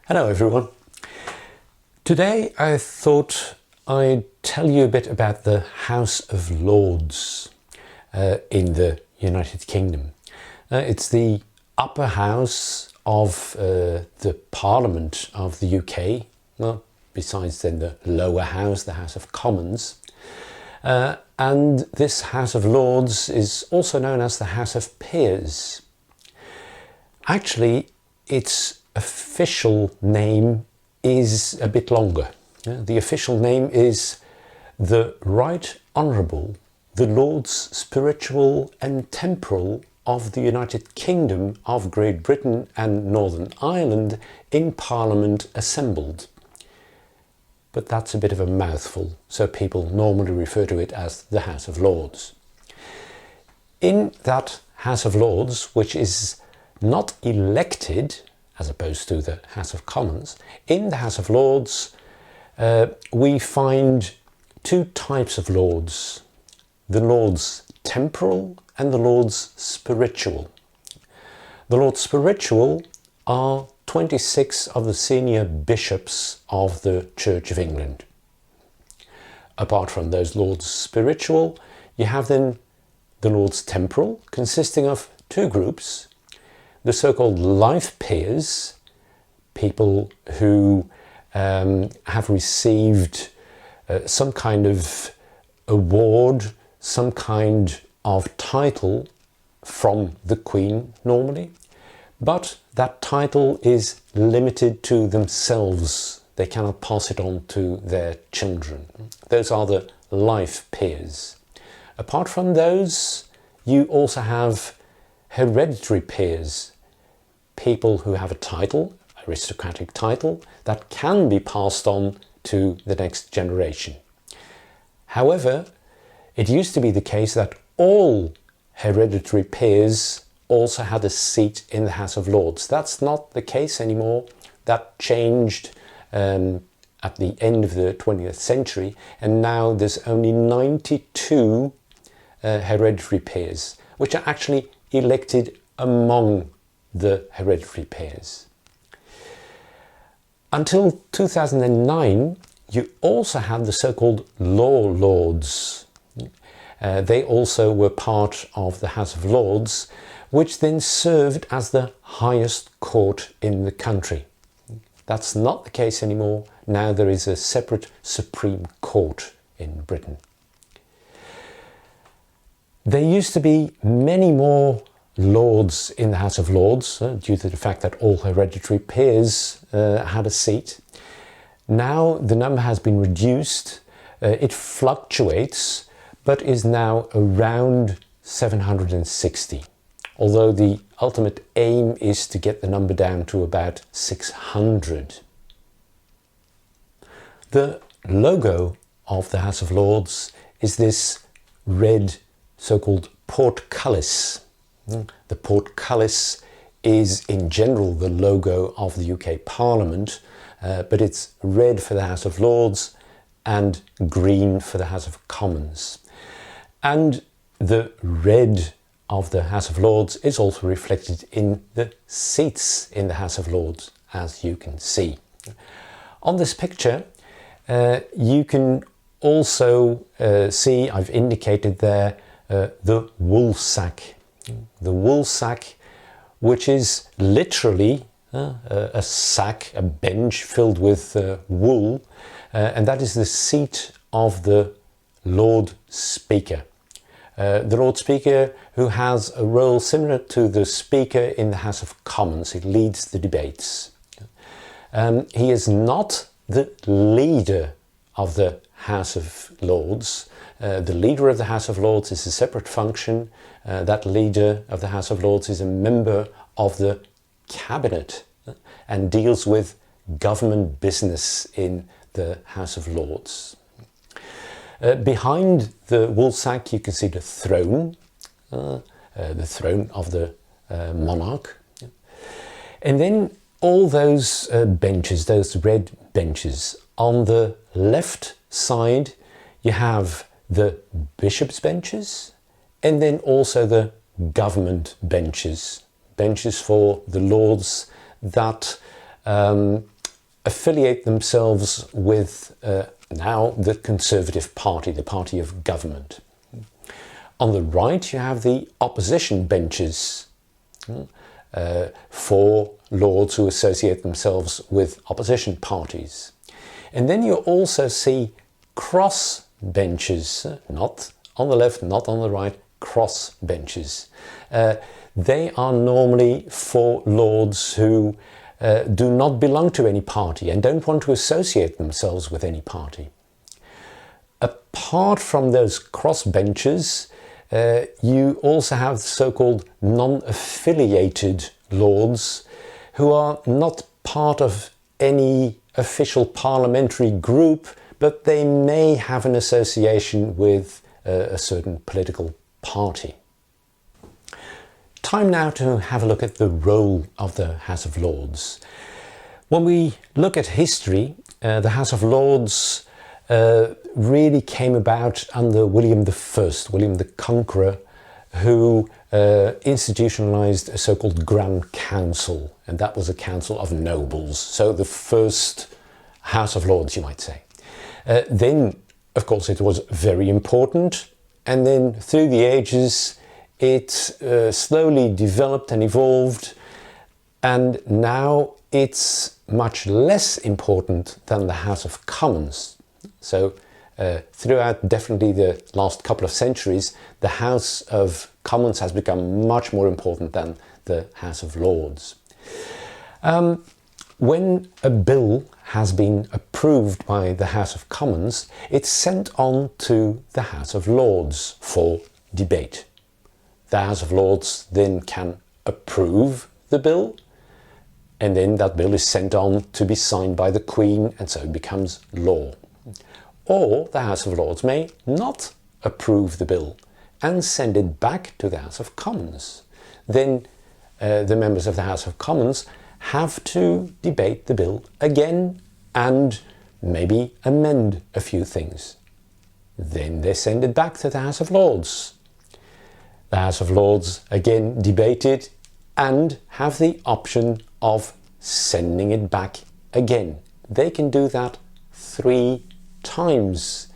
Hello everyone. Today I thought I'd tell you a bit about the House of Lords in the United Kingdom. It's the upper house of the Parliament of the UK, well, besides then the lower house, the House of Commons. And this House of Lords is also known as the House of Peers. Actually, its official name is a bit longer. The official name is the Right Honourable, the Lords Spiritual and Temporal of the United Kingdom of Great Britain and Northern Ireland in Parliament assembled. But that's a bit of a mouthful, so people normally refer to it as the House of Lords. In that House of Lords, which is not elected, as opposed to the House of Commons, in the House of Lords we find two types of lords, the Lords Temporal and the Lords Spiritual. The Lords Spiritual are 26 of the senior bishops of the Church of England. Apart from those Lords Spiritual, you have then the Lords Temporal, consisting of two groups: the so-called life peers, people who have received some kind of award, some kind of title from the Queen normally, but that title is limited to themselves. They cannot pass it on to their children. Those are the life peers. Apart from those, you also have hereditary peers, people who have a title, aristocratic title, that can be passed on to the next generation. However, it used to be the case that all hereditary peers also had a seat in the House of Lords. That's not the case anymore. That changed at the end of the 20th century, and now there's only 92 hereditary peers, which are actually elected among the hereditary peers. Until 2009, you also had the so-called law lords. They also were part of the House of Lords, which then served as the highest court in the country. That's not the case anymore. Now there is a separate Supreme Court in Britain. There used to be many more lords in the House of Lords due to the fact that all hereditary peers had a seat. Now the number has been reduced. It fluctuates, but is now around 760. Although the ultimate aim is to get the number down to about 600. The logo of the House of Lords is this red so-called portcullis. The portcullis is in general the logo of the UK Parliament, but it's red for the House of Lords and green for the House of Commons. And the red of the House of Lords is also reflected in the seats in the House of Lords, as you can see. On this picture, you can also see, I've indicated there, the woolsack. The woolsack, which is literally a sack, a bench filled with wool, and that is the seat of the Lord Speaker. The Lord Speaker, who has a role similar to the Speaker in the House of Commons. He leads the debates. He is not the leader of the House of Lords. The leader of the House of Lords is a separate function. That leader of the House of Lords is a member of the Cabinet and deals with government business in the House of Lords. Behind the woolsack you can see the throne of the monarch. And then all those benches, those red benches. On the left side you have the bishops' benches, and then also the government benches, benches for the lords that affiliate themselves with now the Conservative Party, the party of government. On the right, you have the opposition benches for lords who associate themselves with opposition parties. And then you also see cross benches, not on the left, not on the right, cross benches. They are normally for lords who do not belong to any party and don't want to associate themselves with any party. Apart from those cross benches, you also have so-called non-affiliated lords who are not part of any official parliamentary group, but they may have an association with a certain political party. Time now to have a look at the role of the House of Lords. When we look at history, the House of Lords really came about under William I, William the Conqueror, who institutionalized a so-called Grand Council, and that was a council of nobles, so the first House of Lords, you might say. Then, of course, it was very important, and then through the ages it slowly developed and evolved, and now it's much less important than the House of Commons. So throughout definitely the last couple of centuries, the House of Commons has become much more important than the House of Lords. When a bill has been approved by the House of Commons, it's sent on to the House of Lords for debate. The House of Lords then can approve the bill, and then that bill is sent on to be signed by the Queen, and so it becomes law. Or the House of Lords may not approve the bill and send it back to the House of Commons. Then the members of the House of Commons have to debate the bill again and maybe amend a few things. Then they send it back to the House of Lords. The House of Lords again debate it and have the option of sending it back again. They can do that 3 times,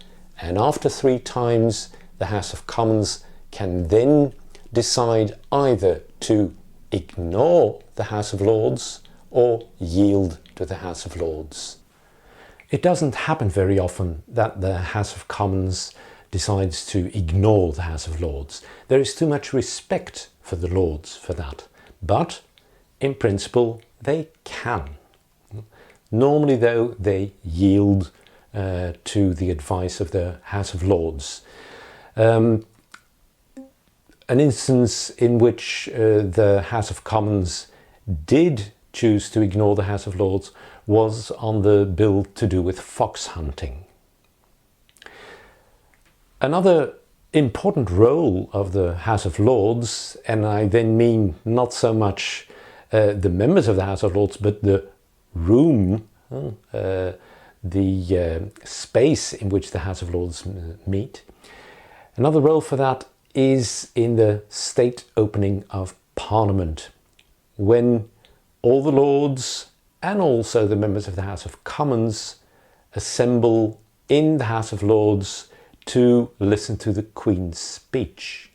and after 3 times the House of Commons can then decide either to ignore the House of Lords or yield to the House of Lords. It doesn't happen very often that the House of Commons decides to ignore the House of Lords. There is too much respect for the Lords for that, but in principle they can. Normally though, they yield to the advice of the House of Lords. An instance in which the House of Commons did choose to ignore the House of Lords was on the bill to do with fox hunting. Another important role of the House of Lords, and I then mean not so much the members of the House of Lords, but the room, the space in which the House of Lords meet. Another role for that is in the state opening of Parliament, when all the Lords and also the members of the House of Commons assemble in the House of Lords to listen to the Queen's speech.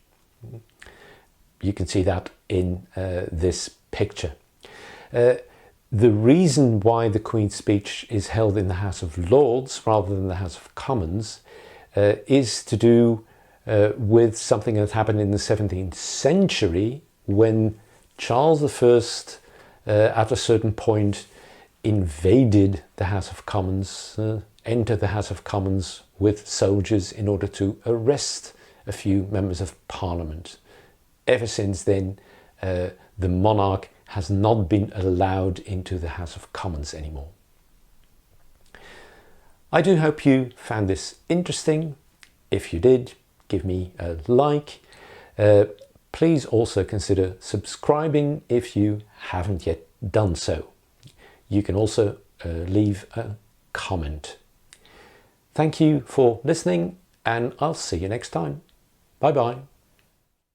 You can see that in this picture. The reason why the Queen's speech is held in the House of Lords rather than the House of Commons is to do with something that happened in the 17th century when Charles I at a certain point invaded the House of Commons, entered the House of Commons with soldiers in order to arrest a few members of Parliament. Ever since then, the monarch has not been allowed into the House of Commons anymore. I do hope you found this interesting. If you did, give me a like. Please also consider subscribing if you haven't yet done so. You can also leave a comment. Thank you for listening, and I'll see you next time. Bye bye.